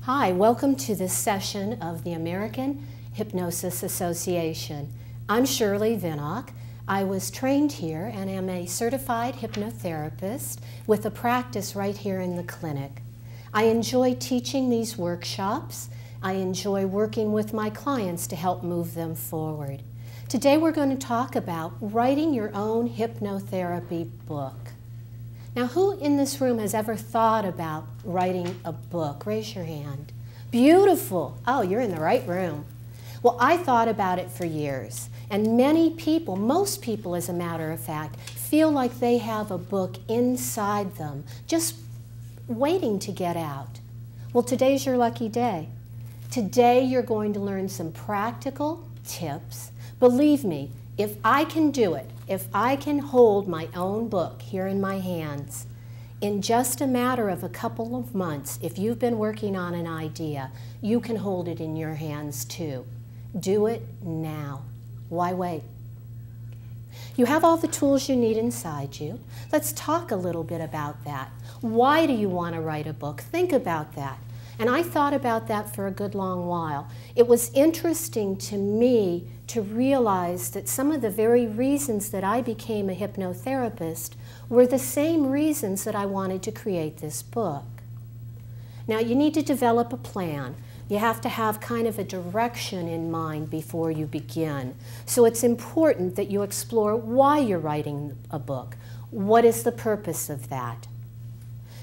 Hi, welcome to this session of the American Hypnosis Association. I'm Shirley Vinock. I was trained here and am a certified hypnotherapist with a practice right here in the clinic. I enjoy teaching these workshops. I enjoy working with my clients to help move them forward. Today we're going to talk about writing your own hypnotherapy book. Now, who in this room has ever thought about writing a book? Raise your hand. Beautiful. Oh, you're in the right room. Well, I thought about it for years, and many people, most people as a matter of fact, feel like they have a book inside them, just waiting to get out. Well, today's your lucky day. Today you're going to learn some practical tips. Believe me, if I can do it, if I can hold my own book here in my hands, in just a matter of a couple of months, if you've been working on an idea, you can hold it in your hands too. Do it now. Why wait? You have all the tools you need inside you. Let's talk a little bit about that. Why do you want to write a book? Think about that. And I thought about that for a good long while. It was interesting to me to realize that some of the very reasons that I became a hypnotherapist were the same reasons that I wanted to create this book. Now, you need to develop a plan. You have to have kind of a direction in mind before you begin. So it's important that you explore why you're writing a book. What is the purpose of that?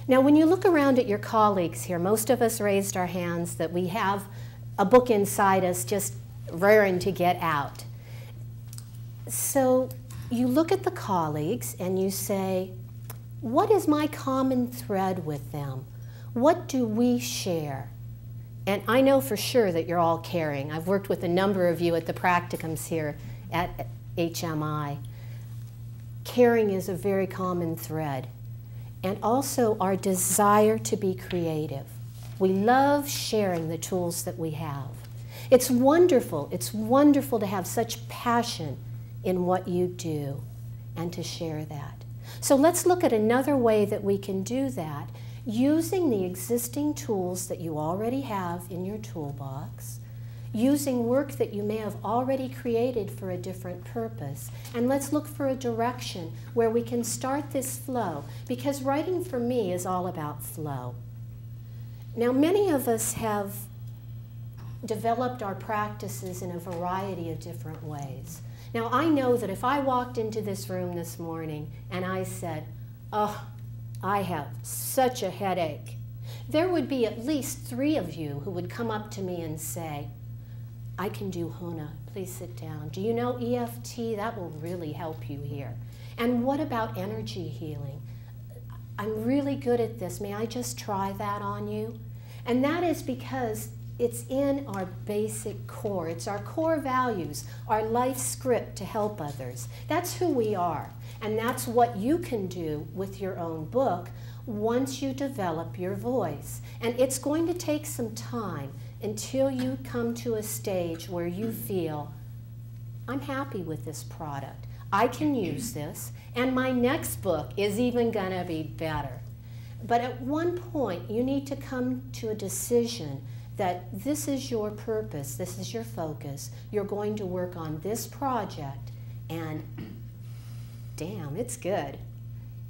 Now, when you look around at your colleagues here, most of us raised our hands that we have a book inside us just raring to get out. So you look at the colleagues and you say, what is my common thread with them? What do we share? And I know for sure that you're all caring. I've worked with a number of you at the practicums here at HMI. Caring is a very common thread. And also our desire to be creative. We love sharing the tools that we have. It's wonderful to have such passion in what you do and to share that. So let's look at another way that we can do that using the existing tools that you already have in your toolbox, using work that you may have already created for a different purpose. And let's look for a direction where we can start this flow, because writing for me is all about flow. Now, many of us have developed our practices in a variety of different ways. Now, I know that if I walked into this room this morning and I said, oh, I have such a headache, there would be at least 3 of you who would come up to me and say, I can do HUNA. Please sit down. Do you know EFT? That will really help you here. And what about energy healing? I'm really good at this. May I just try that on you? And that is because it's in our basic core. It's our core values, our life script to help others. That's who we are. And that's what you can do with your own book once you develop your voice. And it's going to take some time until you come to a stage where you feel, I'm happy with this product. I can use this, and my next book is even going to be better. But at one point, you need to come to a decision that this is your purpose, this is your focus. You're going to work on this project, and damn, it's good.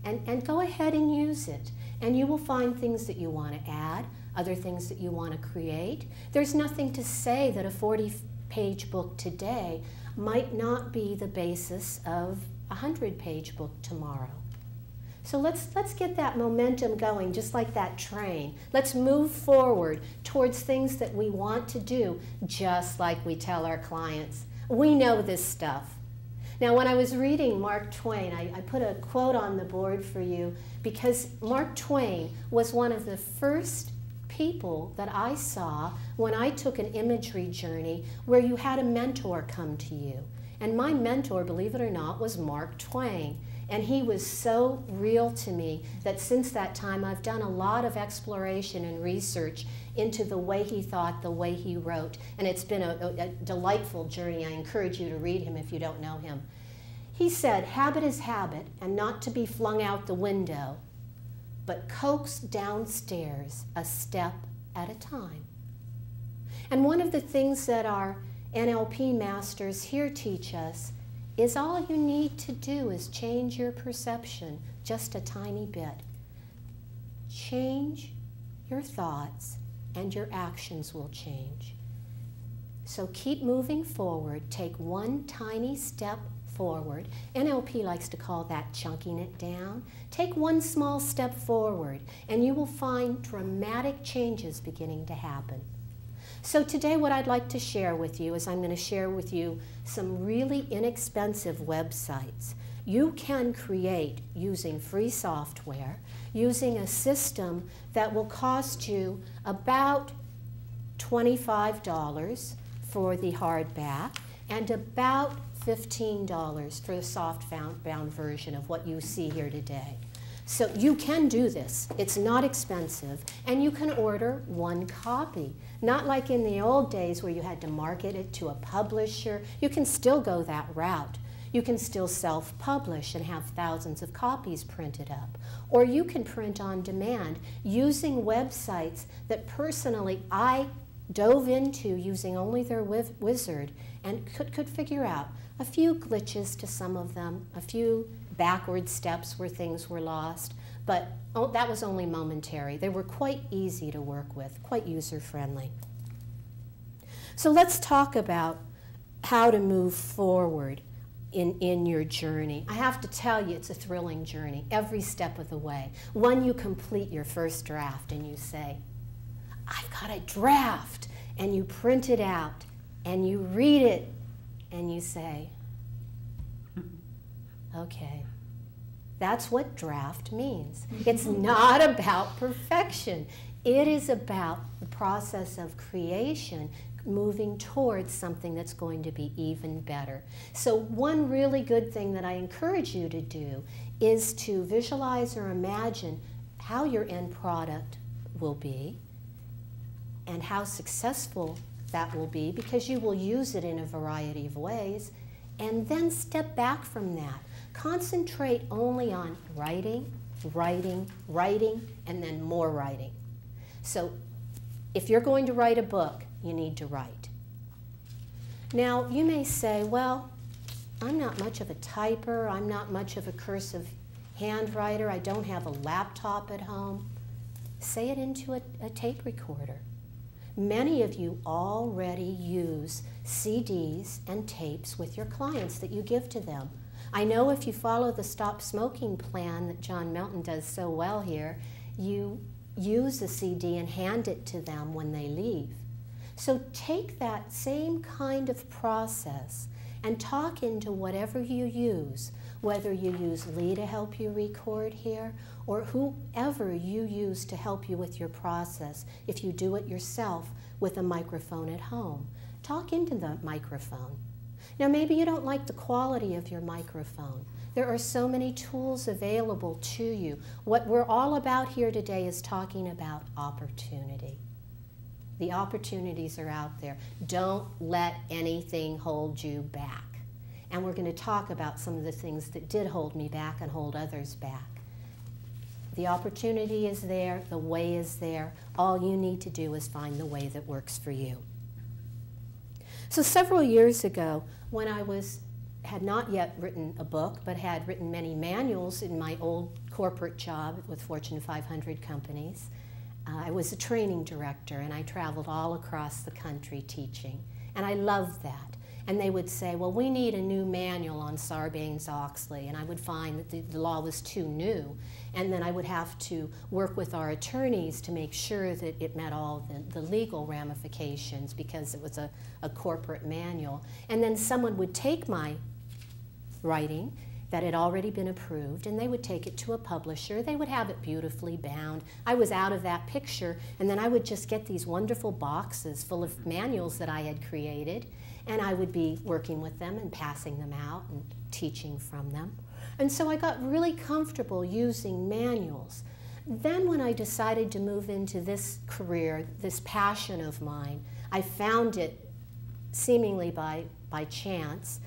And go ahead and use it. And you will find things that you want to add, other things that you want to create. There's nothing to say that a 40-page book today might not be the basis of a 100-page book tomorrow. So let's get that momentum going, just like that train. Let's move forward towards things that we want to do, just like we tell our clients. We know this stuff. Now, when I was reading Mark Twain, I put a quote on the board for you because Mark Twain was one of the first people that I saw when I took an imagery journey where you had a mentor come to you. And my mentor, believe it or not, was Mark Twain. And he was so real to me that since that time I've done a lot of exploration and research into the way he thought, the way he wrote. And it's been a delightful journey. I encourage you to read him if you don't know him. He said, habit is habit, and not to be flung out the window, but coaxed downstairs a step at a time. And one of the things that our NLP masters here teach us is all you need to do is change your perception just a tiny bit. Change your thoughts and your actions will change. So keep moving forward. Take one tiny step forward. NLP likes to call that chunking it down. Take one small step forward and you will find dramatic changes beginning to happen. So today what I'd like to share with you is I'm going to share with you some really inexpensive websites you can create using free software, using a system that will cost you about $25 for the hardback and about $15 for the soft-bound version of what you see here today. So you can do this. It's not expensive, and you can order one copy. Not like in the old days where you had to market it to a publisher. You can still go that route. You can still self-publish and have thousands of copies printed up. Or you can print on demand using websites that personally I dove into using only their wizard and could figure out a few glitches to some of them, a few backward steps where things were lost, but that was only momentary. They were quite easy to work with, quite user-friendly. So let's talk about how to move forward in your journey. I have to tell you, it's a thrilling journey every step of the way. When you complete your first draft and you say, I've got a draft, and you print it out and you read it and you say, okay, that's what draft means. It's not about perfection. It is about the process of creation, moving towards something that's going to be even better. So one really good thing that I encourage you to do is to visualize or imagine how your end product will be and how successful that will be, because you will use it in a variety of ways, and then step back from that. Concentrate only on writing, writing, writing, and then more writing. So if you're going to write a book, you need to write. Now, you may say, well, I'm not much of a typer, I'm not much of a cursive handwriter, I don't have a laptop at home. Say it into a tape recorder. Many of you already use CDs and tapes with your clients that you give to them. I know if you follow the Stop Smoking plan that John Melton does so well here, you use a CD and hand it to them when they leave. So take that same kind of process and talk into whatever you use, whether you use Lee to help you record here or whoever you use to help you with your process if you do it yourself with a microphone at home. Talk into the microphone. Now maybe you don't like the quality of your microphone. There are so many tools available to you. What we're all about here today is talking about opportunity. The opportunities are out there. Don't let anything hold you back. And we're going to talk about some of the things that did hold me back and hold others back. The opportunity is there, the way is there. All you need to do is find the way that works for you. So several years ago, when I had not yet written a book, but had written many manuals in my old corporate job with Fortune 500 companies, I was a training director and I traveled all across the country teaching. And I loved that. And they would say, well, we need a new manual on Sarbanes-Oxley. And I would find that the law was too new. And then I would have to work with our attorneys to make sure that it met all the legal ramifications because it was a corporate manual. And then someone would take my writing that had already been approved, and they would take it to a publisher. They would have it beautifully bound. I was out of that picture, and then I would just get these wonderful boxes full of manuals that I had created, and I would be working with them and passing them out and teaching from them. And so I got really comfortable using manuals. Then when I decided to move into this career, this passion of mine, I found it seemingly by chance,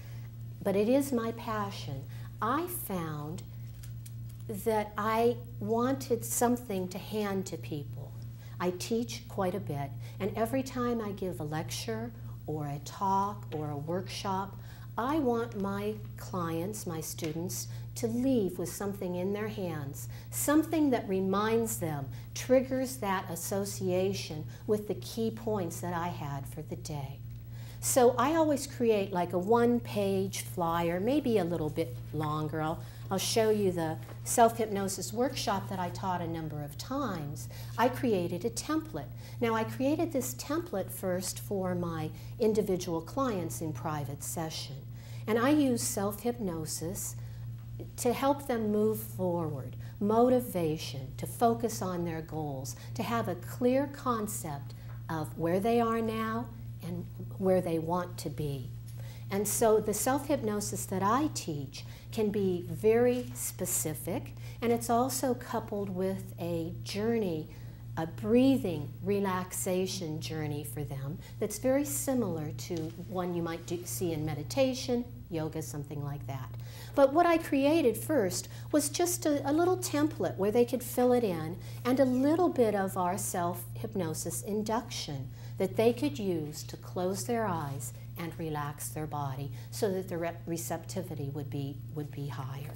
but it is my passion. I found that I wanted something to hand to people. I teach quite a bit, and every time I give a lecture or a talk or a workshop, I want my clients, my students, to leave with something in their hands, something that reminds them, triggers that association with the key points that I had for the day. So I always create like a one-page flyer, maybe a little bit longer. I'll show you the self-hypnosis workshop that I taught a number of times. I created a template. Now I created this template first for my individual clients in private session. And I use self-hypnosis to help them move forward, motivation, to focus on their goals, to have a clear concept of where they are now and where they want to be. And so the self-hypnosis that I teach can be very specific, and it's also coupled with a journey, a breathing relaxation journey for them that's very similar to one you might see in meditation, yoga, something like that. But what I created first was just a little template where they could fill it in, and a little bit of our self-hypnosis induction that they could use to close their eyes and relax their body so that the receptivity would be higher.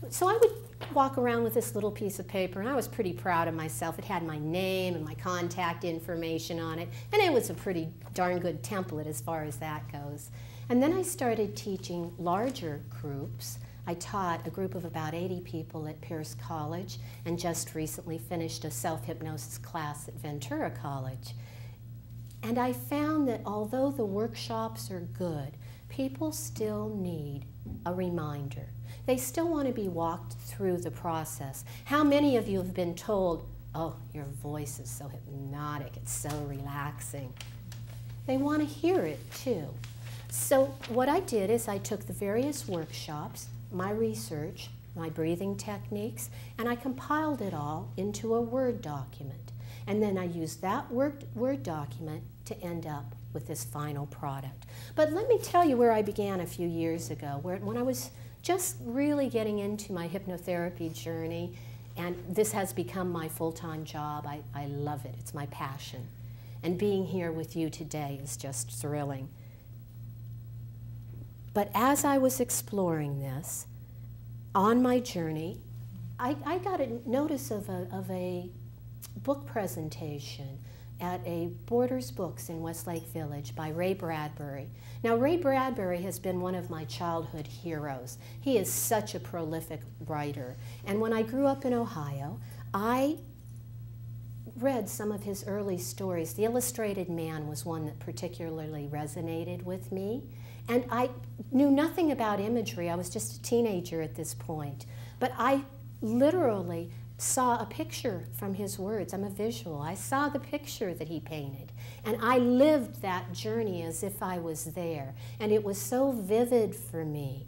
So I would walk around with this little piece of paper, and I was pretty proud of myself. It had my name and my contact information on it, and it was a pretty darn good template as far as that goes. And then I started teaching larger groups. I taught a group of about 80 people at Pierce College, and just recently finished a self-hypnosis class at Ventura College. And I found that although the workshops are good, people still need a reminder. They still want to be walked through the process. How many of you have been told, oh, your voice is so hypnotic, it's so relaxing? They want to hear it too. So what I did is I took the various workshops, my research, my breathing techniques, and I compiled it all into a Word document. And then I used that Word document to end up with this final product. But let me tell you where I began a few years ago, when I was just really getting into my hypnotherapy journey, and this has become my full-time job. I love it. It's my passion. And being here with you today is just thrilling. But as I was exploring this, on my journey, I got a notice of a book presentation at a Borders Books in Westlake Village by Ray Bradbury. Now, Ray Bradbury has been one of my childhood heroes. He is such a prolific writer. And when I grew up in Ohio, I read some of his early stories. The Illustrated Man was one that particularly resonated with me. And I knew nothing about imagery. I was just a teenager at this point. But I literally saw a picture from his words. I'm a visual. I saw the picture that he painted, and I lived that journey as if I was there, and it was so vivid for me,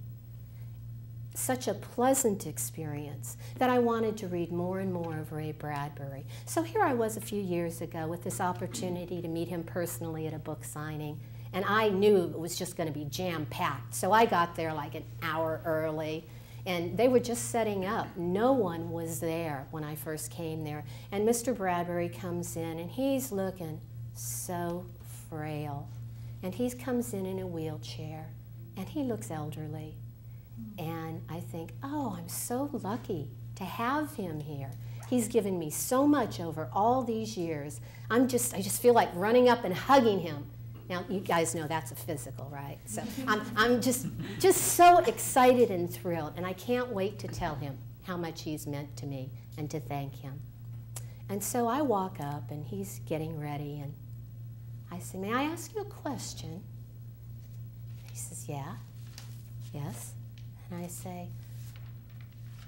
such a pleasant experience, that I wanted to read more and more of Ray Bradbury. So here I was a few years ago with this opportunity to meet him personally at a book signing, and I knew it was just going to be jam-packed, so I got there like an hour early. And they were just setting up. No one was there when I first came there. And Mr. Bradbury comes in, and he's looking so frail. And he comes in a wheelchair, and he looks elderly. And I think, oh, I'm so lucky to have him here. He's given me so much over all these years. I just feel like running up and hugging him. Now, you guys know that's a physical, right? So I'm just so excited and thrilled, and I can't wait to tell him how much he's meant to me and to thank him. And so I walk up, and he's getting ready, and I say, may I ask you a question? He says, yeah, yes. And I say,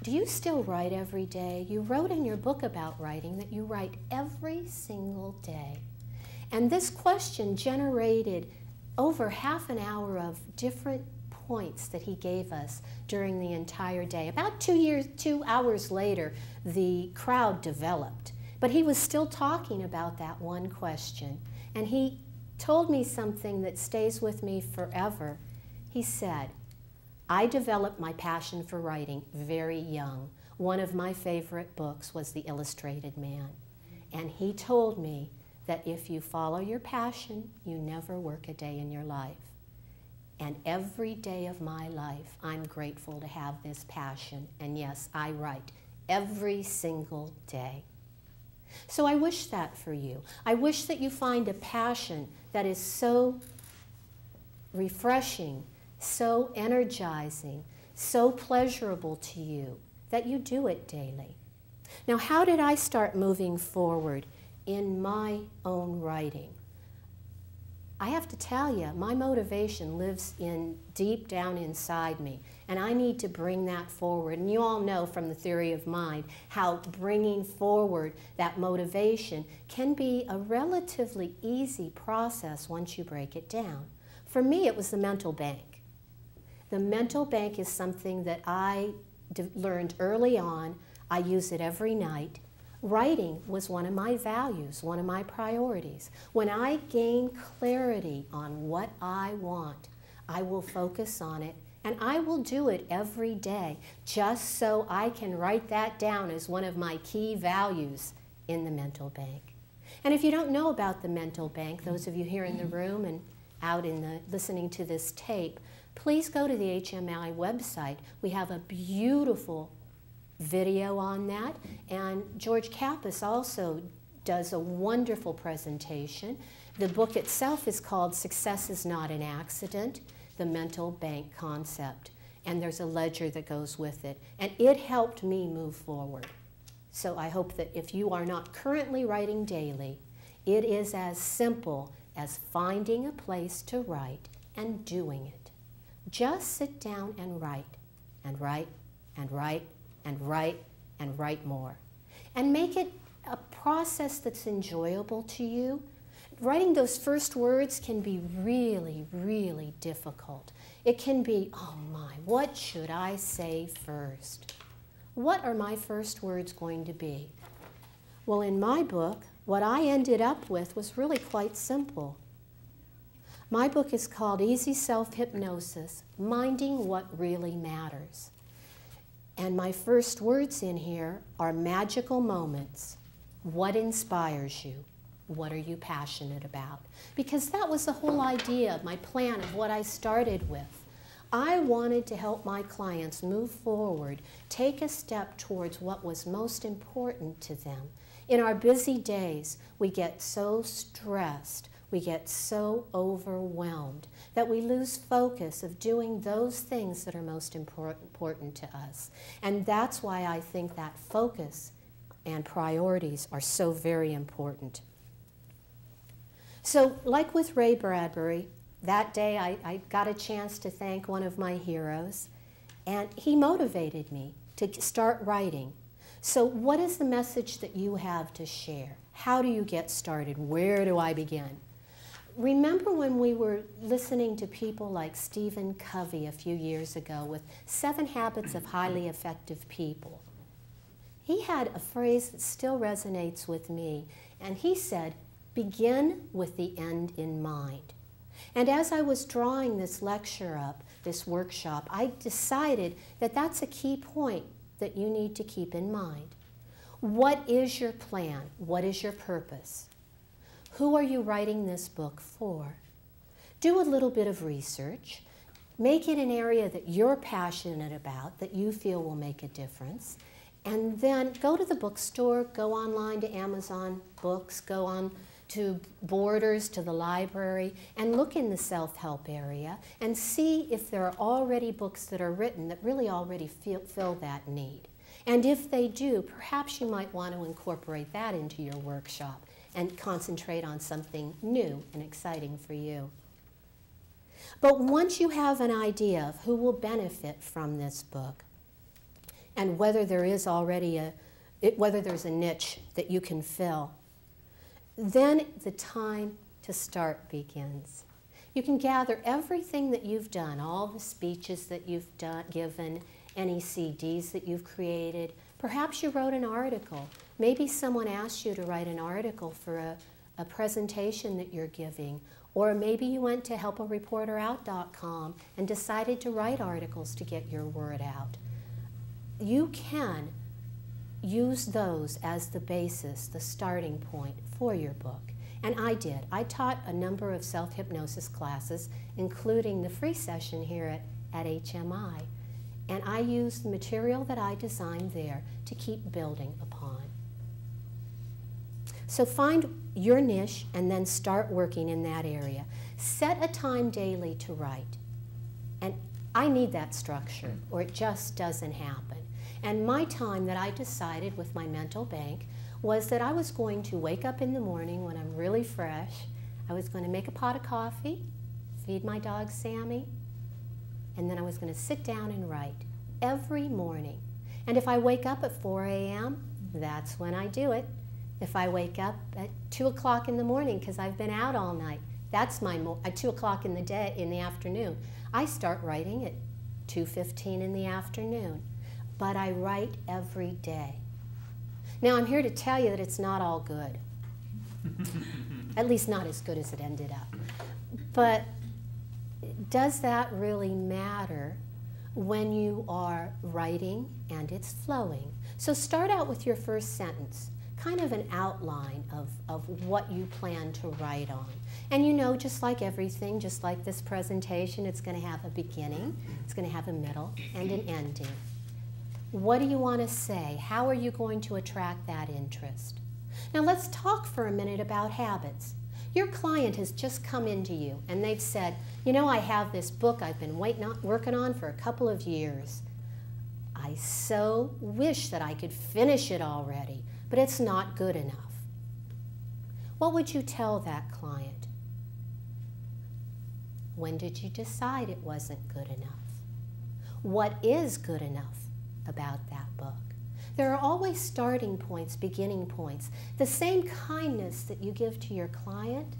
do you still write every day? You wrote in your book about writing that you write every single day. And this question generated over half an hour of different points that he gave us during the entire day. About 2 hours later, the crowd developed. But he was still talking about that one question. And he told me something that stays with me forever. He said, I developed my passion for writing very young. One of my favorite books was The Illustrated Man. And he told me that if you follow your passion, you never work a day in your life. And every day of my life, I'm grateful to have this passion. And yes, I write every single day. So I wish that for you. I wish that you find a passion that is so refreshing, so energizing, so pleasurable to you that you do it daily. Now, how did I start moving forward in my own writing? I have to tell you, my motivation lives deep down inside me, and I need to bring that forward. And you all know from the theory of mind how bringing forward that motivation can be a relatively easy process once you break it down. For me, it was the mental bank. The mental bank is something that I learned early on. I use it every night. Writing was one of my values, one of my priorities. When I gain clarity on what I want, I will focus on it, and I will do it every day just so I can write that down as one of my key values in the mental bank. And if you don't know about the mental bank, those of you here in the room and out listening to this tape, please go to the HMI website. We have a beautiful video on that, and George Kappas also does a wonderful presentation. The book itself is called Success is Not an Accident, the Mental Bank Concept, and there's a ledger that goes with it, and it helped me move forward. So I hope that if you are not currently writing daily, it is as simple as finding a place to write and doing it. Just sit down and write, and write, and write, and write, and write more. And make it a process that's enjoyable to you. Writing those first words can be really, really difficult. It can be, oh my, what should I say first? What are my first words going to be? Well, in my book, what I ended up with was really quite simple. My book is called Easy Self-Hypnosis, Minding What Really Matters. And my first words in here are magical moments. What inspires you? What are you passionate about? Because that was the whole idea of my plan of what I started with. I wanted to help my clients move forward, take a step towards what was most important to them. In our busy days, we get so stressed, we get so overwhelmed that we lose focus of doing those things that are most important to us. And that's why I think that focus and priorities are so very important. So, like with Ray Bradbury, that day I got a chance to thank one of my heroes, and he motivated me to start writing. So what is the message that you have to share? How do you get started? Where do I begin? Remember when we were listening to people like Stephen Covey a few years ago with 7 Habits of Highly Effective People? He had a phrase that still resonates with me, and he said, begin with the end in mind. And as I was drawing this lecture up, this workshop, I decided that that's a key point that you need to keep in mind. What is your plan? What is your purpose? Who are you writing this book for? Do a little bit of research. Make it an area that you're passionate about, that you feel will make a difference. And then go to the bookstore, go online to Amazon Books, go on to Borders, to the library, and look in the self-help area and see if there are already books that are written that really already fill that need. And if they do, perhaps you might want to incorporate that into your workshop and concentrate on something new and exciting for you. But once you have an idea of who will benefit from this book and whether there is already whether there's a niche that you can fill, then the time to start begins. You can gather everything that you've done, all the speeches that you've given, any CDs that you've created. Perhaps you wrote an article. Maybe someone asked you to write an article for a presentation that you're giving. Or maybe you went to helpareporterout.com and decided to write articles to get your word out. You can use those as the basis, the starting point for your book. And I did. I taught a number of self-hypnosis classes, including the free session here at HMI. And I used the material that I designed there to keep building upon. So find your niche and then start working in that area. Set a time daily to write. And I need that structure, or it just doesn't happen. And my time that I decided with my mental bank was that I was going to wake up in the morning when I'm really fresh. I was going to make a pot of coffee, feed my dog Sammy, and then I was going to sit down and write every morning. And if I wake up at 4 a.m., that's when I do it. If I wake up at 2 o'clock in the morning because I've been out all night, that's my at 2 o'clock in the afternoon. I start writing at 2:15 in the afternoon. But I write every day. Now I'm here to tell you that it's not all good. At least not as good as it ended up. But does that really matter when you are writing and it's flowing? So start out with your first sentence, kind of an outline of what you plan to write on. And you know, just like everything, just like this presentation, it's going to have a beginning, it's going to have a middle, and an ending. What do you want to say? How are you going to attract that interest? Now let's talk for a minute about habits. Your client has just come into you and they've said, you know, I have this book I've been working on for a couple of years. I so wish that I could finish it already, but it's not good enough. What would you tell that client? When did you decide it wasn't good enough? What is good enough about that book? There are always starting points, beginning points. The same kindness that you give to your client,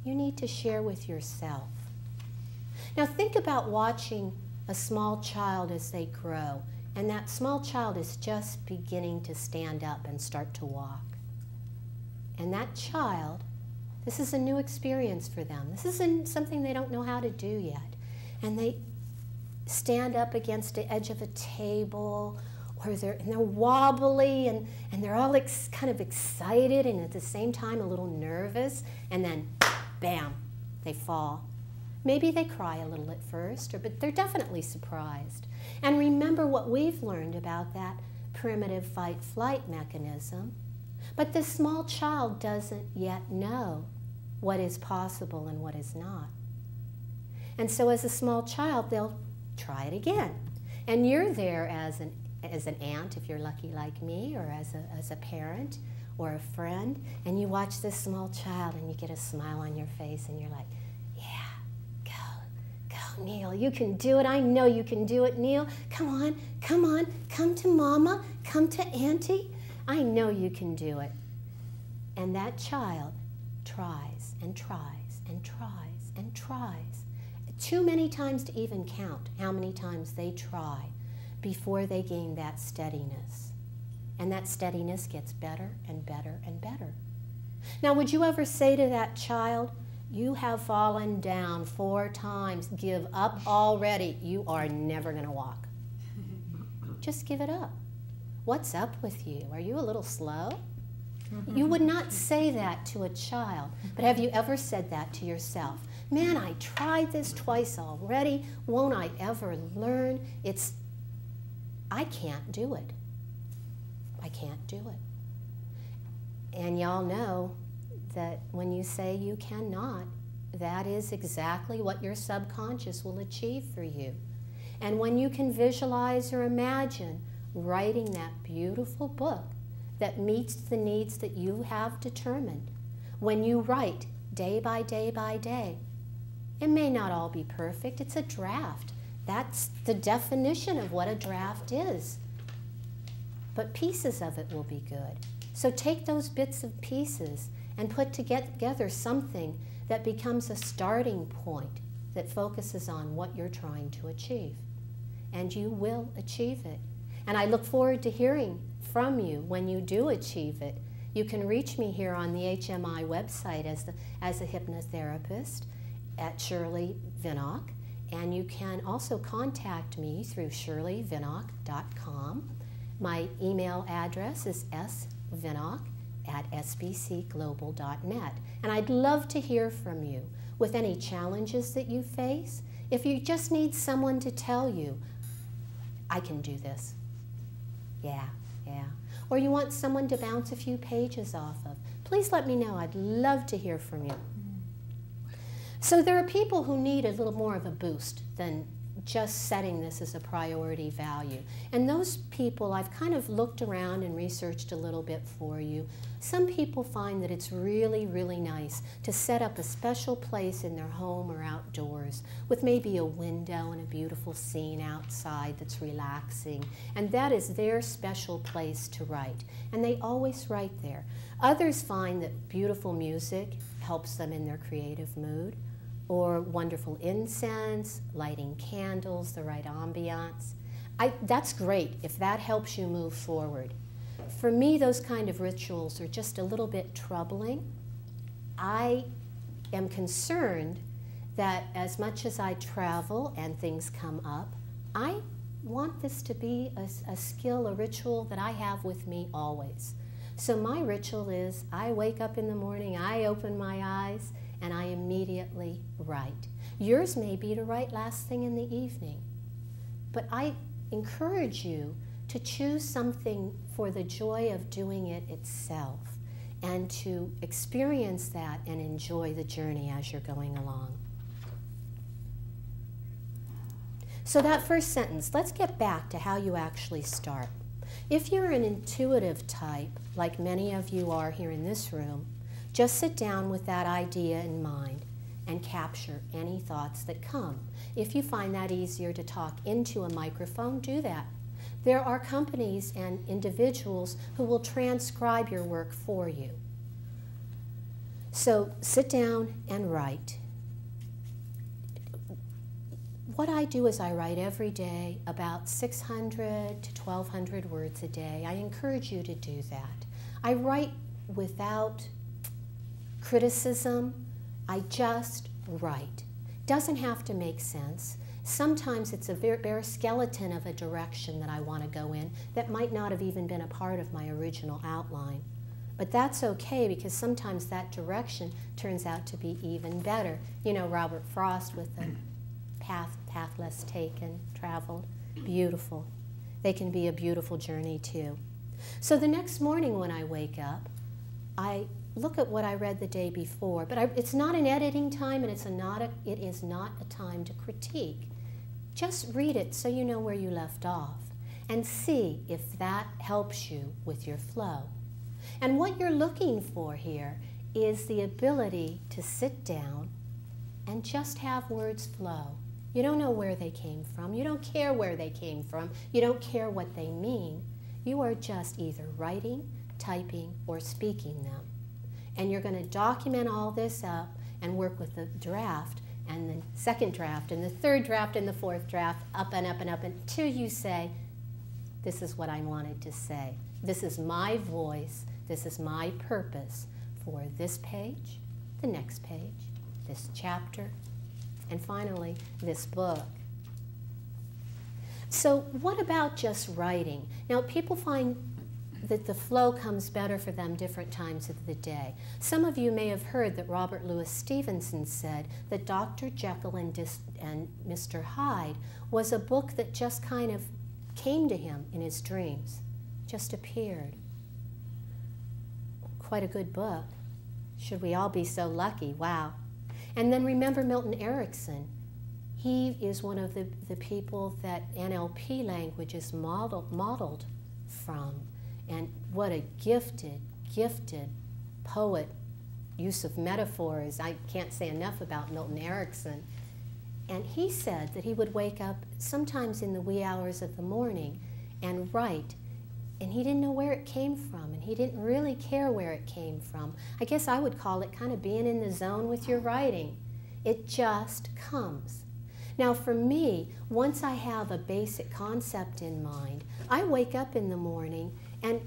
you need to share with yourself. Now think about watching a small child as they grow, and that small child is just beginning to stand up and start to walk. And that child, this is a new experience for them. This isn't something they don't know how to do yet. And they stand up against the edge of a table, or they're wobbly, and they're all kind of excited and at the same time a little nervous, and then bam, they fall. Maybe they cry a little at first, but they're definitely surprised. And remember what we've learned about that primitive fight-flight mechanism. But this small child doesn't yet know what is possible and what is not. And so as a small child, they'll try it again. And you're there as an aunt, if you're lucky like me, or as a parent or a friend, and you watch this small child and you get a smile on your face and you're like, yeah, go, Neil, you can do it. I know you can do it, Neil. Come on, come to Mama, come to Auntie. I know you can do it. And that child tries and tries and tries and tries. Too many times to even count how many times they try before they gain that steadiness. And that steadiness gets better and better and better. Now, would you ever say to that child, you have fallen down 4 times, give up already, you are never going to walk? Just give it up. What's up with you? Are you a little slow? You would not say that to a child, but have you ever said that to yourself? Man, I tried this twice already. Won't I ever learn? I can't do it. I can't do it. And y'all know that when you say you cannot, that is exactly what your subconscious will achieve for you. And when you can visualize or imagine writing that beautiful book that meets the needs that you have determined, when you write day by day by day, it may not all be perfect. It's a draft. That's the definition of what a draft is. But pieces of it will be good. So take those bits of pieces and put together something that becomes a starting point that focuses on what you're trying to achieve. And you will achieve it. And I look forward to hearing from you when you do achieve it. You can reach me here on the HMI website as a hypnotherapist at Shirley Vinock. And you can also contact me through shirleyvinock.com. My email address is svinock@sbcglobal.net. And I'd love to hear from you with any challenges that you face. If you just need someone to tell you, I can do this. Yeah. Or you want someone to bounce a few pages off of, please let me know. I'd love to hear from you. So there are people who need a little more of a boost than just setting this as a priority value. And those people, I've kind of looked around and researched a little bit for you. Some people find that it's really, really nice to set up a special place in their home or outdoors with maybe a window and a beautiful scene outside that's relaxing. And that is their special place to write. And they always write there. Others find that beautiful music helps them in their creative mood, or wonderful incense, lighting candles, the right ambiance. That's great if that helps you move forward. For me, those kind of rituals are just a little bit troubling. I am concerned that as much as I travel and things come up, I want this to be a skill, a ritual that I have with me always. So my ritual is I wake up in the morning, I open my eyes, and I immediately write. Yours may be to write last thing in the evening, but I encourage you to choose something for the joy of doing it itself and to experience that and enjoy the journey as you're going along. So that first sentence, let's get back to how you actually start. If you're an intuitive type, like many of you are here in this room, just sit down with that idea in mind and capture any thoughts that come. If you find that easier to talk into a microphone, do that. There are companies and individuals who will transcribe your work for you. So sit down and write. What I do is I write every day about 600 to 1,200 words a day. I encourage you to do that. I write without criticism. I just write. Doesn't have to make sense. Sometimes it's a bare skeleton of a direction that I want to go in that might not have even been a part of my original outline. But that's okay, because sometimes that direction turns out to be even better. You know, Robert Frost with the path less taken, traveled. Beautiful. They can be a beautiful journey too. So the next morning when I wake up, I look at what I read the day before, but it's not an editing time, and it is not a time to critique. Just read it so you know where you left off and see if that helps you with your flow. And what you're looking for here is the ability to sit down and just have words flow. You don't know where they came from. You don't care where they came from. You don't care what they mean. You are just either writing, typing, or speaking them. And you're going to document all this up and work with the draft and the second draft and the third draft and the fourth draft, up and up and up until you say, this is what I wanted to say. This is my voice. This is my purpose for this page, the next page, this chapter, and finally, this book. So what about just writing? Now, people find that the flow comes better for them different times of the day. Some of you may have heard that Robert Louis Stevenson said that Dr. Jekyll and Mr. Hyde was a book that just kind of came to him in his dreams, just appeared. Quite a good book. Should we all be so lucky? Wow. And then remember Milton Erickson. He is one of the people that NLP language is modeled from. And what a gifted, gifted poet. Use of metaphors. I can't say enough about Milton Erickson. And he said that he would wake up sometimes in the wee hours of the morning and write. And he didn't know where it came from, and he didn't really care where it came from. I guess I would call it kind of being in the zone with your writing. It just comes. Now for me, once I have a basic concept in mind, I wake up in the morning and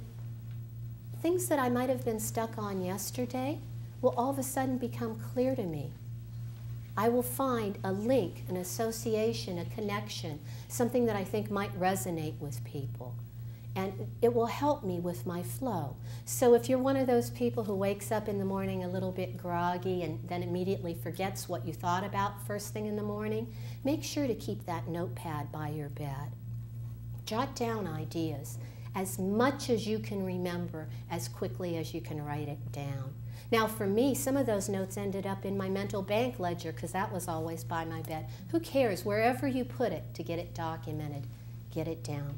things that I might have been stuck on yesterday will all of a sudden become clear to me. I will find a link, an association, a connection, something that I think might resonate with people. and it will help me with my flow. So if you're one of those people who wakes up in the morning a little bit groggy and then immediately forgets what you thought about first thing in the morning, make sure to keep that notepad by your bed. Jot down ideas, as much as you can remember, as quickly as you can write it down. Now for me, some of those notes ended up in my mental bank ledger because that was always by my bed. Who cares? Wherever you put it to get it documented, get it down.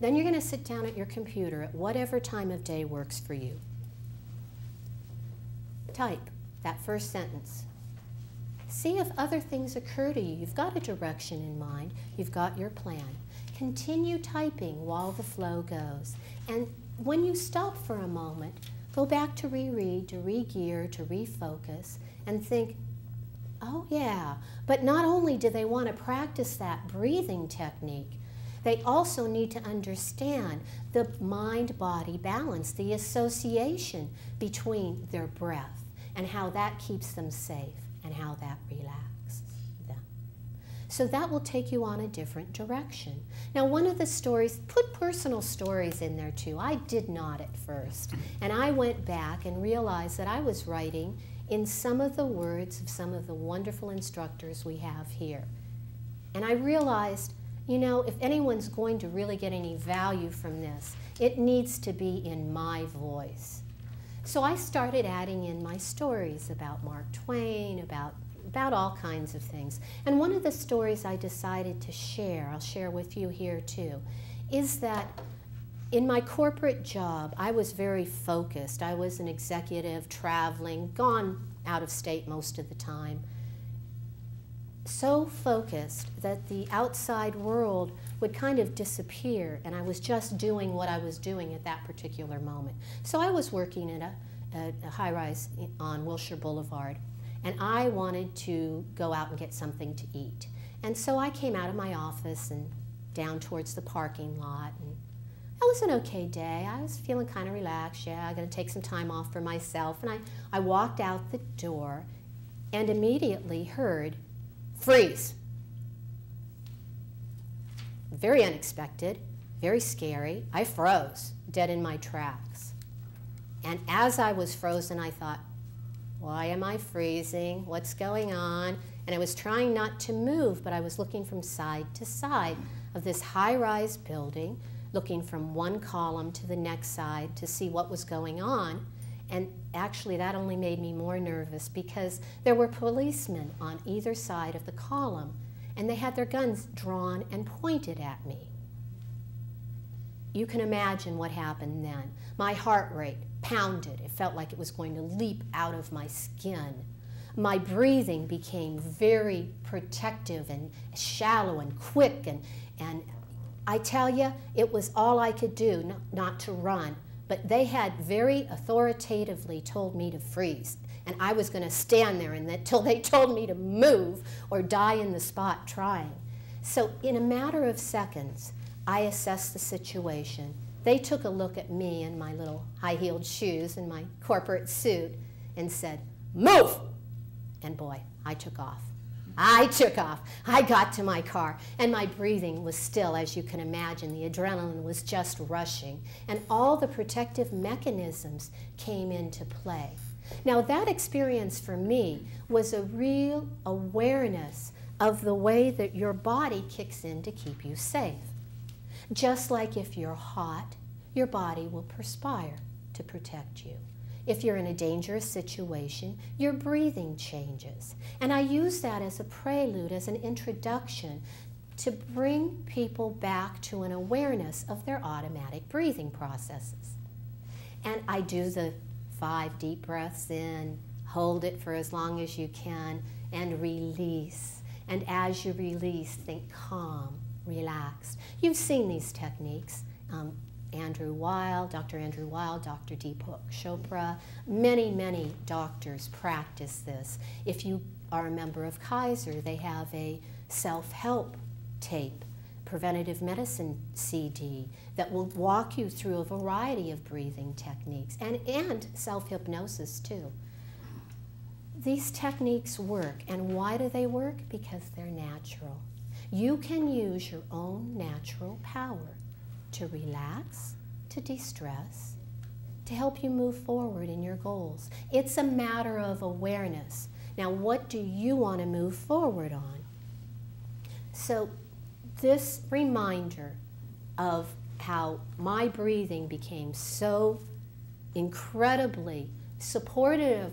Then you're going to sit down at your computer at whatever time of day works for you. Type that first sentence. See if other things occur to you. You've got a direction in mind. You've got your plan. Continue typing while the flow goes. And when you stop for a moment, go back to reread, to re-gear, to refocus, and think, oh yeah, but not only do they want to practice that breathing technique, they also need to understand the mind-body balance, the association between their breath and how that keeps them safe and how that relaxes them. So that will take you on a different direction. Now one of the stories, put personal stories in there too. I did not at first. And I went back and realized that I was writing in some of the words of some of the wonderful instructors we have here. And I realized, you know, if anyone's going to really get any value from this, it needs to be in my voice. So I started adding in my stories about Mark Twain, about all kinds of things. And one of the stories I decided to share, I'll share with you here too, is that in my corporate job, I was very focused. I was an executive, traveling, gone out of state most of the time. So focused that the outside world would kind of disappear, and I was just doing what I was doing at that particular moment. So I was working at a high-rise on Wilshire Boulevard, and I wanted to go out and get something to eat. And so I came out of my office and down towards the parking lot, and it was an okay day. I was feeling kind of relaxed. Yeah, I'm going to take some time off for myself. And I walked out the door and immediately heard, freeze. Very unexpected, very scary. I froze, dead in my tracks. And as I was frozen, I thought, why am I freezing? What's going on? And I was trying not to move, but I was looking from side to side of this high-rise building, looking from one column to the next side to see what was going on. And actually, that only made me more nervous because there were policemen on either side of the column, and they had their guns drawn and pointed at me. You can imagine what happened then. My heart rate pounded. It felt like it was going to leap out of my skin. My breathing became very protective and shallow and quick, and I tell you, it was all I could do not to run. But they had very authoritatively told me to freeze. And I was going to stand there until they told me to move or die in the spot trying. So in a matter of seconds, I assessed the situation. They took a look at me in my little high-heeled shoes and my corporate suit and said, move! And boy, I took off. I took off. I got to my car, and my breathing was still, as you can imagine. The adrenaline was just rushing, and all the protective mechanisms came into play. Now, that experience for me was a real awareness of the way that your body kicks in to keep you safe. Just like if you're hot, your body will perspire to protect you. If you're in a dangerous situation, your breathing changes. And I use that as a prelude, as an introduction, to bring people back to an awareness of their automatic breathing processes. And I do the 5 deep breaths in, hold it for as long as you can, and release. And as you release, think calm, relaxed. You've seen these techniques. Andrew Weil, Dr. Andrew Weil, Dr. Deepak Chopra, many doctors practice this. If you are a member of Kaiser, they have a self-help tape, preventative medicine CD that will walk you through a variety of breathing techniques and self-hypnosis too. These techniques work, and why do they work? Because they're natural. You can use your own natural power to relax, to de-stress, to help you move forward in your goals. It's a matter of awareness. Now, what do you want to move forward on? So this reminder of how my breathing became so incredibly supportive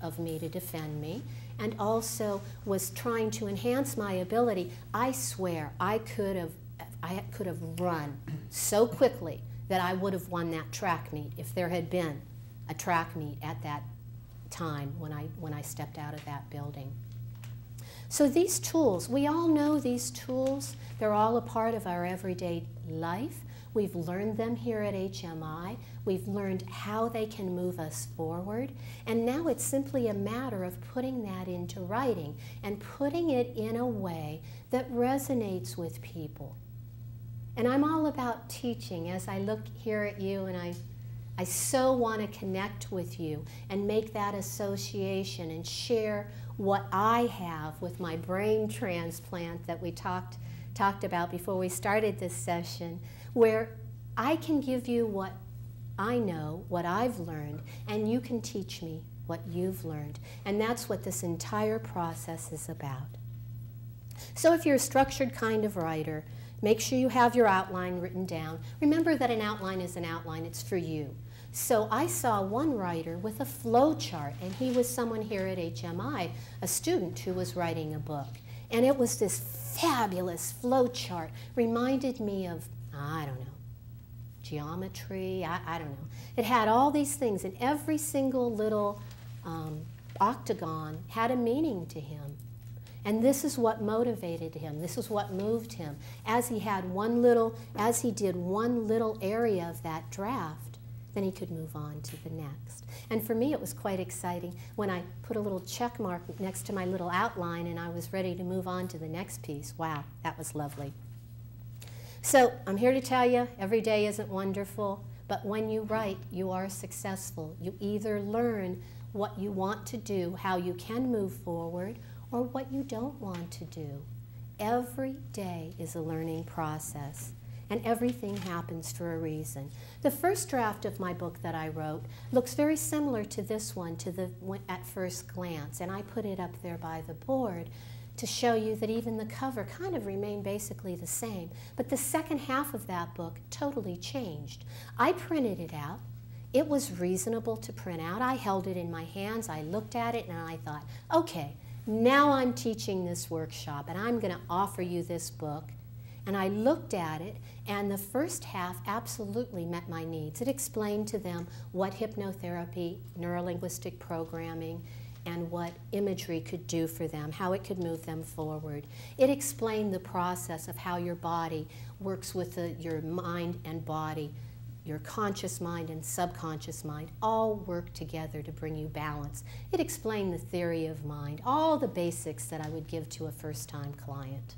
of me to defend me, and also was trying to enhance my ability. I swear I could have run so quickly that I would have won that track meet if there had been a track meet at that time when I stepped out of that building. So these tools, we all know these tools. They're all a part of our everyday life. We've learned them here at HMI. We've learned how they can move us forward. And now it's simply a matter of putting that into writing and putting it in a way that resonates with people. And I'm all about teaching. As I look here at you, and I so want to connect with you and make that association and share what I have with my brain transplant that we talked about before we started this session, where I can give you what I know, what I've learned, and you can teach me what you've learned. And that's what this entire process is about. So if you're a structured kind of writer, make sure you have your outline written down. Remember that an outline is an outline, it's for you. So I saw one writer with a flow chart, and he was someone here at HMI, a student who was writing a book. And it was this fabulous flow chart, reminded me of, I don't know, geometry, I don't know. It had all these things, and every single little octagon had a meaning to him. And this is what motivated him. This is what moved him. As he did one little area of that draft, then he could move on to the next. And for me, it was quite exciting when I put a little check mark next to my little outline and I was ready to move on to the next piece. Wow, that was lovely. So I'm here to tell you, every day isn't wonderful, but when you write, you are successful. You either learn what you want to do, how you can move forward, or what you don't want to do. Every day is a learning process, and everything happens for a reason. The first draft of my book that I wrote looks very similar to this one, at first glance, and I put it up there by the board to show you that even the cover kind of remained basically the same. But the second half of that book totally changed. I printed it out. It was reasonable to print out. I held it in my hands, I looked at it, and I thought, okay, now I'm teaching this workshop, and I'm going to offer you this book. And I looked at it, and the first half absolutely met my needs. It explained to them what hypnotherapy, neurolinguistic programming, and what imagery could do for them, how it could move them forward. It explained the process of how your body works with your mind and body. Your conscious mind and subconscious mind all work together to bring you balance. It explained the theory of mind, all the basics that I would give to a first-time client.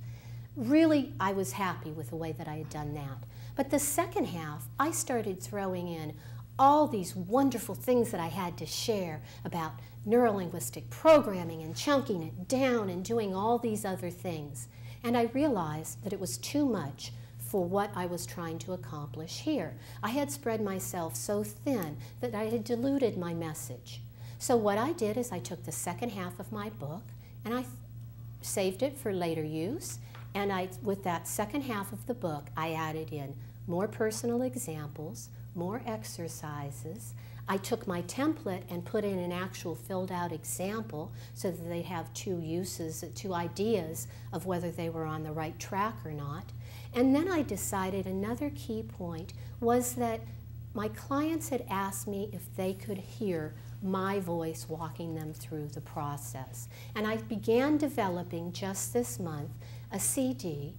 Really, I was happy with the way that I had done that. But the second half, I started throwing in all these wonderful things that I had to share about neurolinguistic programming and chunking it down and doing all these other things. And I realized that it was too much for what I was trying to accomplish here. I had spread myself so thin that I had diluted my message. So what I did is I took the second half of my book and I saved it for later use, and with that second half of the book, I added in more personal examples, more exercises. I took my template and put in an actual filled out example so that they'd have two ideas of whether they were on the right track or not. And then I decided another key point was that my clients had asked me if they could hear my voice walking them through the process. And I began developing just this month a CD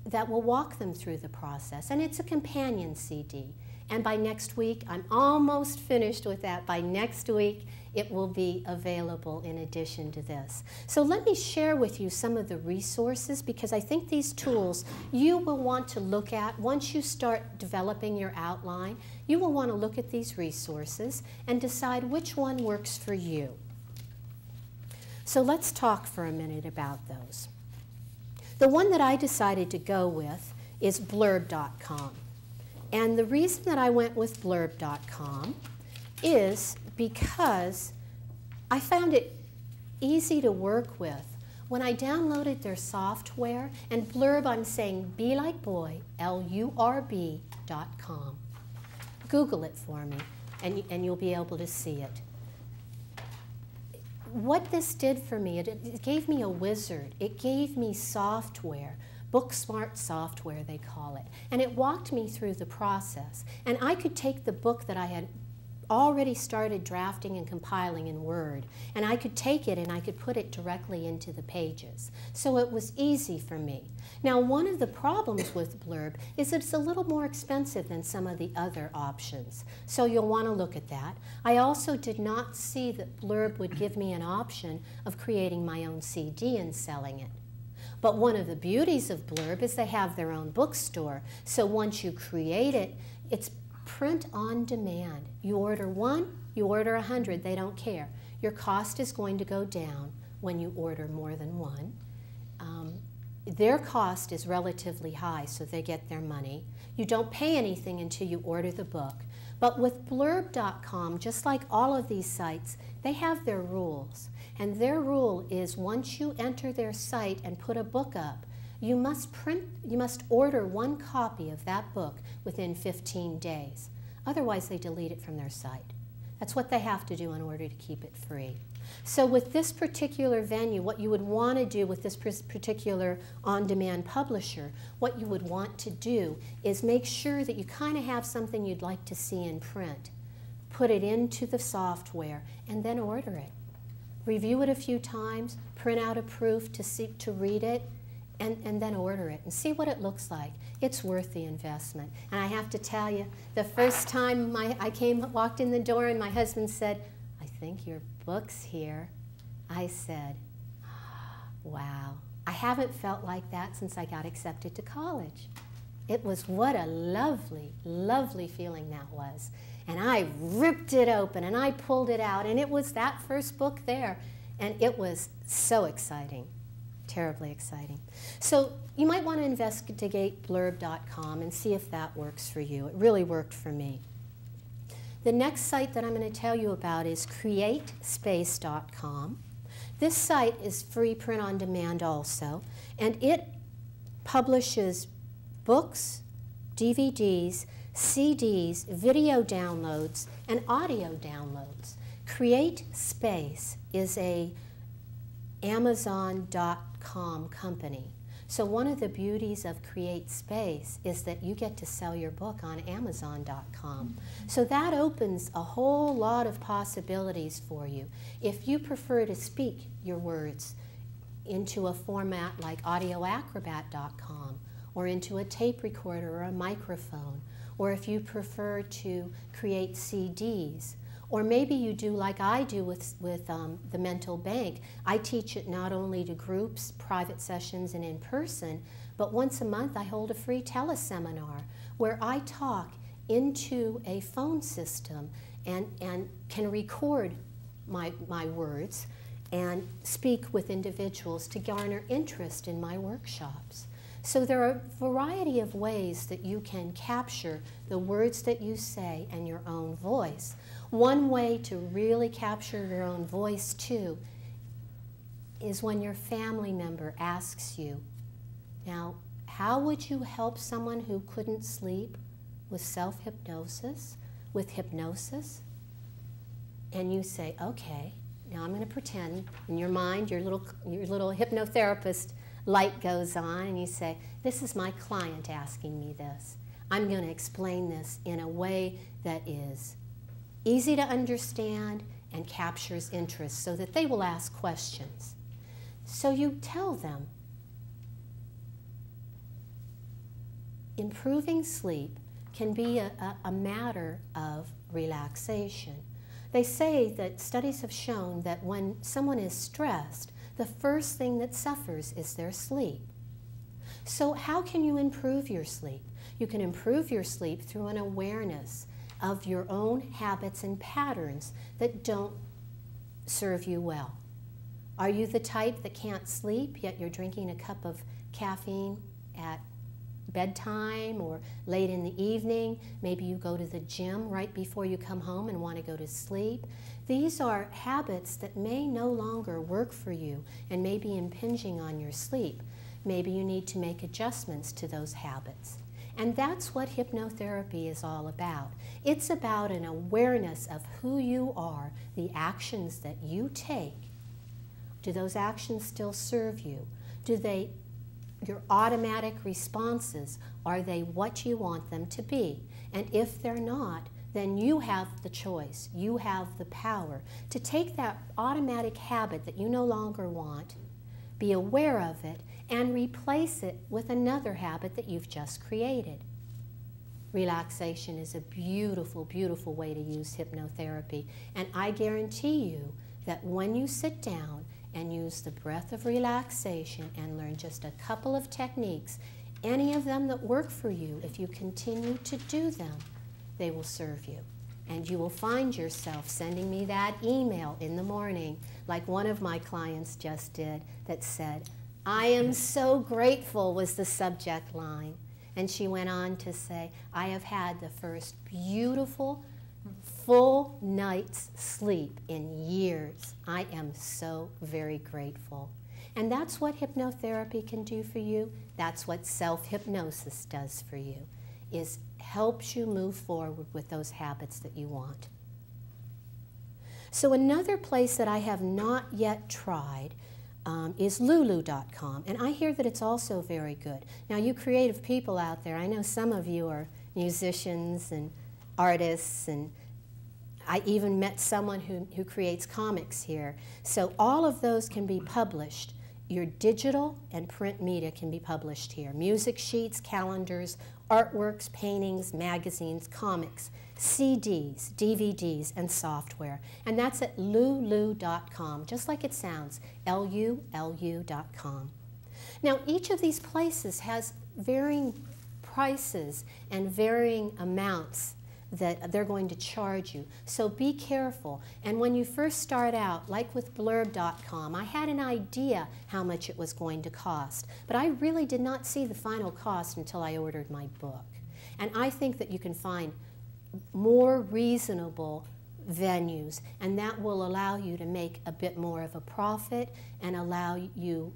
that will walk them through the process. And it's a companion CD. And by next week, I'm almost finished with that. By next week, it will be available in addition to this. So let me share with you some of the resources, because I think these tools you will want to look at once you start developing your outline. You will want to look at these resources and decide which one works for you. So let's talk for a minute about those. The one that I decided to go with is blurb.com. And the reason that I went with blurb.com is because I found it easy to work with. When I downloaded their software, and Blurb, I'm saying be like boy, LURB.com. Google it for me, and you'll be able to see it. What this did for me, it gave me a wizard. It gave me software, book smart software they call it, and it walked me through the process. And I could take the book that I had already started drafting and compiling in Word, and I could take it and I could put it directly into the pages. So it was easy for me. Now, one of the problems with Blurb is that it's a little more expensive than some of the other options. So you'll want to look at that. I also did not see that Blurb would give me an option of creating my own CD and selling it. But one of the beauties of Blurb is they have their own bookstore. So once you create it, it's print on demand. You order one, you order 100, they don't care. Your cost is going to go down when you order more than one. Their cost is relatively high, so they get their money. You don't pay anything until you order the book. But with blurb.com, just like all of these sites, they have their rules. And their rule is once you enter their site and put a book up, you must order one copy of that book within 15 days. Otherwise, they delete it from their site. That's what they have to do in order to keep it free. So with this particular venue, what you would want to do with this particular on-demand publisher, what you would want to do is make sure that you kind of have something you'd like to see in print. Put it into the software and then order it. Review it a few times, print out a proof to read it, and then order it and see what it looks like. It's worth the investment. And I have to tell you, the first time I walked in the door and my husband said, "I think your book's here," I said, wow. I haven't felt like that since I got accepted to college. It was what a lovely, lovely feeling that was. And I ripped it open and I pulled it out and it was that first book there. And it was so exciting. Terribly exciting. So you might want to investigate blurb.com and see if that works for you. It really worked for me. The next site that I'm going to tell you about is createspace.com. This site is free print on demand also, and it publishes books, DVDs, CDs, video downloads, and audio downloads. CreateSpace is a Amazon.com company. So one of the beauties of CreateSpace is that you get to sell your book on Amazon.com. So that opens a whole lot of possibilities for you. If you prefer to speak your words into a format like audioacrobat.com or into a tape recorder or a microphone, or if you prefer to create CDs, or maybe you do like I do with the Mental Bank. I teach it not only to groups, private sessions, and in person, but once a month I hold a free teleseminar where I talk into a phone system and can record my words and speak with individuals to garner interest in my workshops. So there are a variety of ways that you can capture the words that you say and your own voice. One way to really capture your own voice, too, is when your family member asks you, now, how would you help someone who couldn't sleep with self-hypnosis, with hypnosis? And you say, okay, now I'm going to pretend in your mind, your little hypnotherapist light goes on, and you say, this is my client asking me this. I'm going to explain this in a way that is easy to understand and captures interest so that they will ask questions. So you tell them, improving sleep can be a matter of relaxation. They say that studies have shown that when someone is stressed, the first thing that suffers is their sleep. So how can you improve your sleep? You can improve your sleep through an awareness of your own habits and patterns that don't serve you well. Are you the type that can't sleep, yet you're drinking a cup of caffeine at bedtime or late in the evening. Maybe you go to the gym right before you come home and want to go to sleep. These are habits that may no longer work for you and may be impinging on your sleep. Maybe you need to make adjustments to those habits. And that's what hypnotherapy is all about. It's about an awareness of who you are, the actions that you take. Do those actions still serve you? Your automatic responses, are they what you want them to be? And if they're not, then you have the choice, you have the power to take that automatic habit that you no longer want, be aware of it, and replace it with another habit that you've just created. Relaxation is a beautiful, beautiful way to use hypnotherapy, and I guarantee you that when you sit down and use the breath of relaxation and learn just a couple of techniques, any of them that work for you, if you continue to do them, they will serve you. And you will find yourself sending me that email in the morning, like one of my clients just did, that said, "I am so grateful," was the subject line. And she went on to say, "I have had the first beautiful, full night's sleep in years. I am so very grateful." And that's what hypnotherapy can do for you. That's what self-hypnosis does for you, is helps you move forward with those habits that you want. So another place that I have not yet tried is lulu.com, and I hear that it's also very good. Now, you creative people out there, I know some of you are musicians and artists, and I even met someone who creates comics here. So all of those can be published. Your digital and print media can be published here. Music sheets, calendars, artworks, paintings, magazines, comics, CDs, DVDs, and software. And that's at lulu.com, just like it sounds, LULU.com. Now, each of these places has varying prices and varying amounts that they're going to charge you. So be careful. And when you first start out, like with blurb.com, I had an idea how much it was going to cost, but I really did not see the final cost until I ordered my book. And I think that you can find more reasonable venues, and that will allow you to make a bit more of a profit and allow you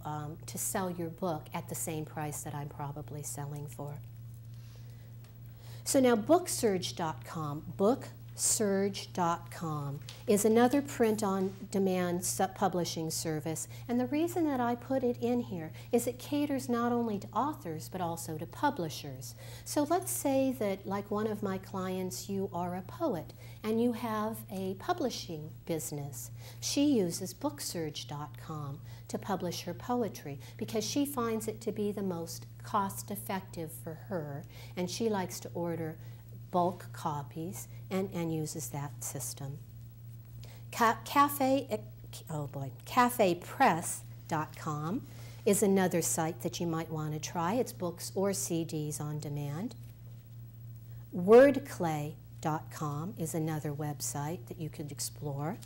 to sell your book at the same price that I'm probably selling for. So now booksurge.com, booksurge.com is another print-on-demand publishing service, and the reason that I put it in here is it caters not only to authors but also to publishers. So let's say that, like one of my clients, you are a poet and you have a publishing business. She uses booksurge.com to publish her poetry because she finds it to be the most cost-effective for her, and she likes to order bulk copies and uses that system. Cafepress.com is another site that you might want to try. It's books or CDs on demand. Wordclay.com is another website that you could explore.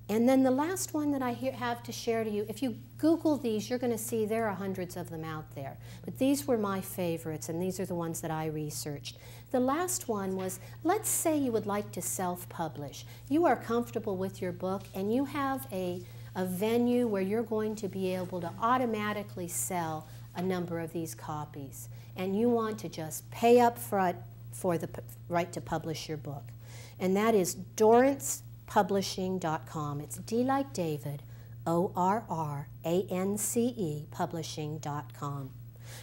And then the last one that I have to share to you, if you Google these, you're going to see there are hundreds of them out there. But these were my favorites, and these are the ones that I researched. The last one was, let's say you would like to self-publish. You are comfortable with your book, and you have a venue where you're going to be able to automatically sell a number of these copies. And you want to just pay up front for the right to publish your book. And that is DorrancePublishing.com. It's D like David, O-R-R-A-N-C-E, publishing.com.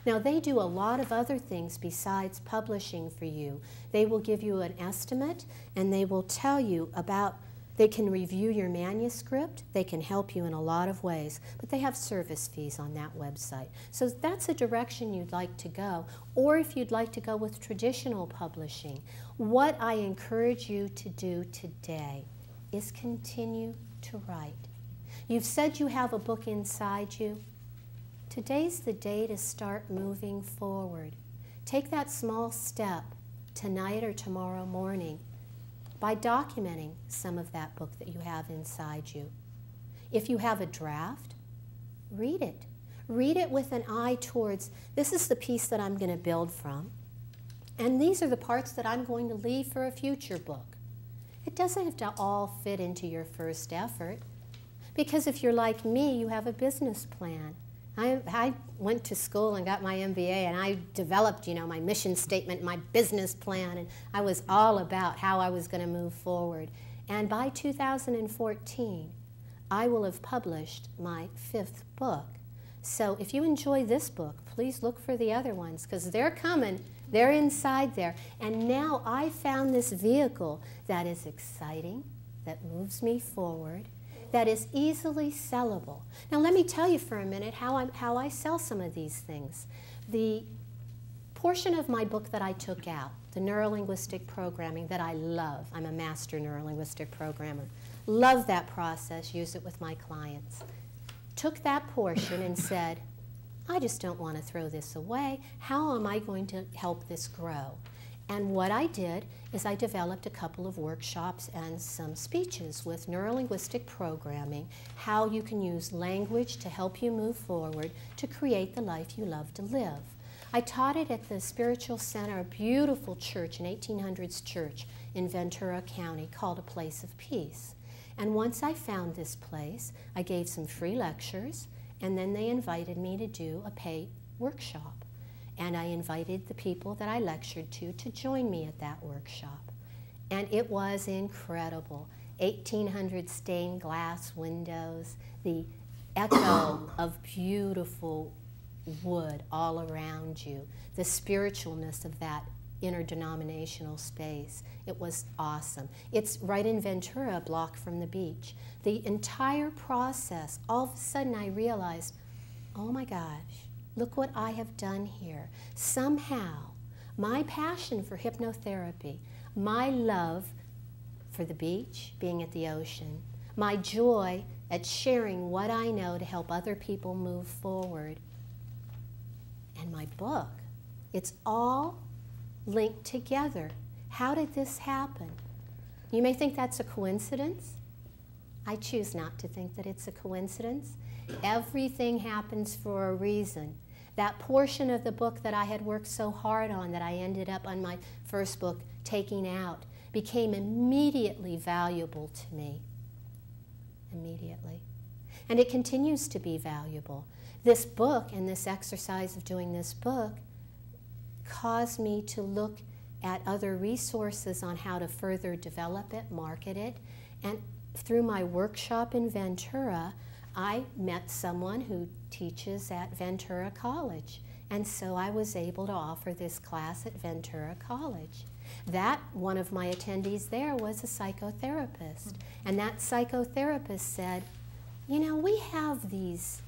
Now, they do a lot of other things besides publishing for you. They will give you an estimate, and they will tell you about, they can review your manuscript, they can help you in a lot of ways, but they have service fees on that website. So that's a direction you'd like to go, or if you'd like to go with traditional publishing, what I encourage you to do today is continue to write. You've said you have a book inside you. Today's the day to start moving forward. Take that small step tonight or tomorrow morning by documenting some of that book that you have inside you. If you have a draft, read it. Read it with an eye towards, this is the piece that I'm going to build from, and these are the parts that I'm going to leave for a future book. It doesn't have to all fit into your first effort, because if you're like me, you have a business plan. I went to school and got my MBA, and I developed, my mission statement, my business plan, and I was all about how I was going to move forward. And by 2014, I will have published my 5th book. So if you enjoy this book, please look for the other ones, because they're coming. They're inside there. And now I found this vehicle that is exciting, that moves me forward, that is easily sellable. Now let me tell you for a minute how I sell some of these things. The portion of my book that I took out, the neurolinguistic programming that I love, I'm a master neurolinguistic programmer, love that process, use it with my clients, took that portion and said, I just don't want to throw this away. How am I going to help this grow? And what I did is I developed a couple of workshops and some speeches with neurolinguistic programming, how you can use language to help you move forward to create the life you love to live. I taught it at the Spiritual Center, a beautiful church, an 1800s church in Ventura County called A Place of Peace. And once I found this place, I gave some free lectures, and then they invited me to do a paid workshop. And I invited the people that I lectured to join me at that workshop. And it was incredible. 1,800 stained glass windows, the echo of beautiful wood all around you, the spiritualness of that interdenominational space. It was awesome. It's right in Ventura, a block from the beach. The entire process, all of a sudden I realized, oh my gosh, look what I have done here. Somehow, my passion for hypnotherapy, my love for the beach, being at the ocean, my joy at sharing what I know to help other people move forward, and my book, it's all linked together. How did this happen? You may think that's a coincidence. I choose not to think that it's a coincidence. Everything happens for a reason. That portion of the book that I had worked so hard on, that I ended up on my first book taking out, became immediately valuable to me. Immediately. And it continues to be valuable. This book and this exercise of doing this book caused me to look at other resources on how to further develop it, market it, and through my workshop in Ventura, I met someone who teaches at Ventura College, and so I was able to offer this class at Ventura College. That one of my attendees there was a psychotherapist, and that psychotherapist said, you know, we have these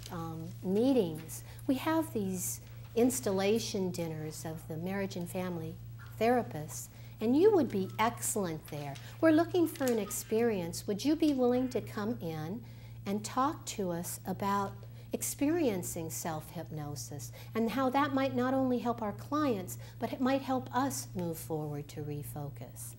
meetings, we have these installation dinners of the marriage and family therapists, and you would be excellent there. We're looking for an experience. Would you be willing to come in and talk to us about experiencing self-hypnosis and how that might not only help our clients, but it might help us move forward to refocus?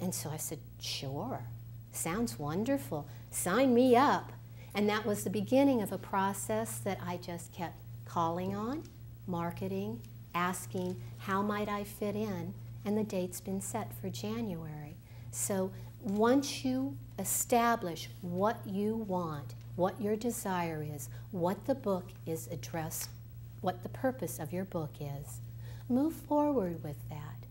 And so I said, sure, sounds wonderful. Sign me up. And that was the beginning of a process that I just kept calling on, marketing, asking, how might I fit in? And the date's been set for January. So once you establish what you want, what your desire is, what the book is addressed, what the purpose of your book is, move forward with that.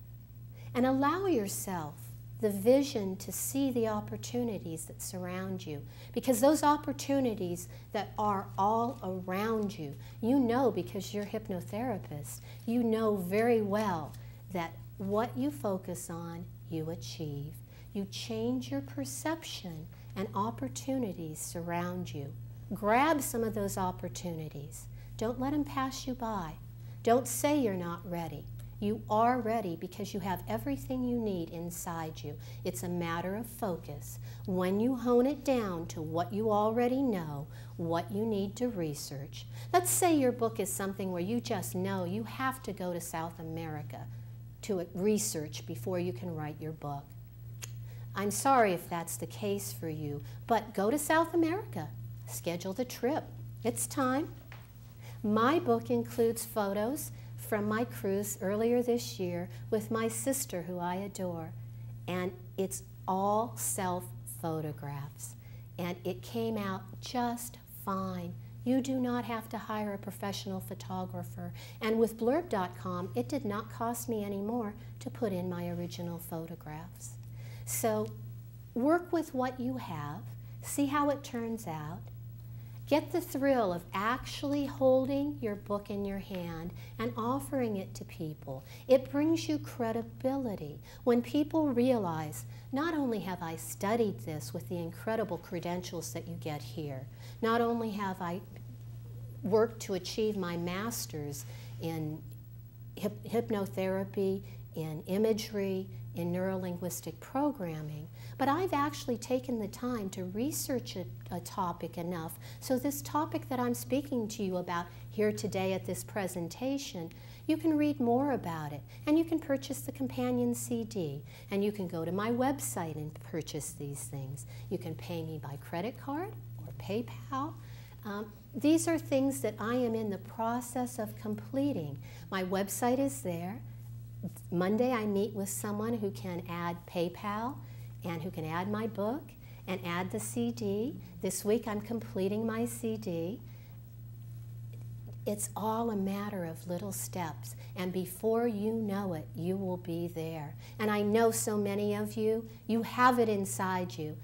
And allow yourself the vision to see the opportunities that surround you. Because those opportunities that are all around you, you know, because you're a hypnotherapist, you know very well that what you focus on, you achieve. You change your perception and opportunities surround you. Grab some of those opportunities. Don't let them pass you by. Don't say you're not ready. You are ready because you have everything you need inside you. It's a matter of focus. When you hone it down to what you already know, what you need to research. Let's say your book is something where you just know you have to go to South America to research before you can write your book. I'm sorry if that's the case for you, but go to South America. Schedule the trip. It's time. My book includes photos from my cruise earlier this year with my sister, who I adore, and it's all self-photographs, and it came out just fine. You do not have to hire a professional photographer, and with blurb.com, it did not cost me any more to put in my original photographs. So work with what you have, see how it turns out. Get the thrill of actually holding your book in your hand and offering it to people. It brings you credibility. When people realize, not only have I studied this with the incredible credentials that you get here, not only have I worked to achieve my master's in hypnotherapy, in imagery, in neurolinguistic programming, but I've actually taken the time to research a topic enough so this topic that I'm speaking to you about here today at this presentation, you can read more about it, and you can purchase the companion CD, and you can go to my website and purchase these things. You can pay me by credit card or PayPal. These are things that I am in the process of completing. My website is there. Monday I meet with someone who can add PayPal and who can add my book and add the CD. This week I'm completing my CD. It's all a matter of little steps, and before you know it, you will be there. And I know so many of you, you have it inside you.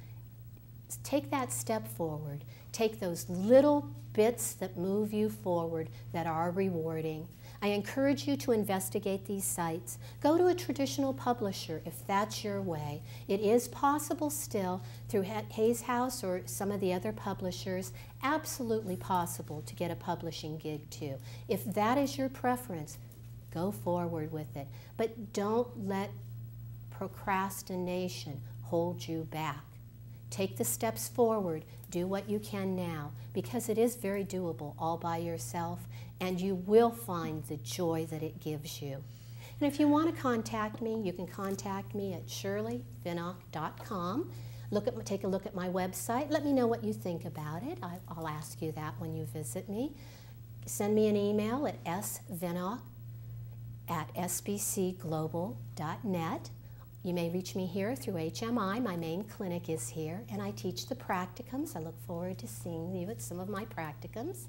Take that step forward. Take those little bits that move you forward that are rewarding. I encourage you to investigate these sites. Go to a traditional publisher if that's your way. It is possible still through Hayes House or some of the other publishers, absolutely possible to get a publishing gig too. If that is your preference, go forward with it. But don't let procrastination hold you back. Take the steps forward, do what you can now, because it is very doable all by yourself, and you will find the joy that it gives you. And if you want to contact me, you can contact me at shirleyvinock.com. Take a look at my website. Let me know what you think about it. I'll ask you that when you visit me. Send me an email at svinock@sbcglobal.net. You may reach me here through HMI. My main clinic is here, and I teach the practicums. I look forward to seeing you at some of my practicums.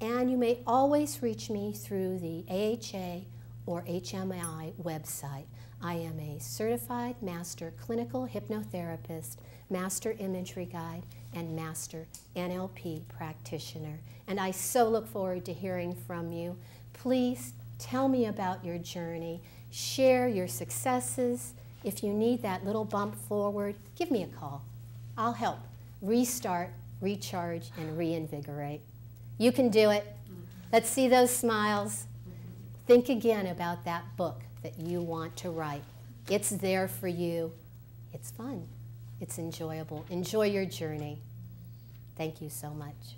And you may always reach me through the AHA or HMI website. I am a certified master clinical hypnotherapist, master imagery guide, and master NLP practitioner. And I so look forward to hearing from you. Please tell me about your journey. Share your successes. If you need that little bump forward, give me a call. I'll help restart, recharge, and reinvigorate. You can do it. Let's see those smiles. Think again about that book that you want to write. It's there for you. It's fun. It's enjoyable. Enjoy your journey. Thank you so much.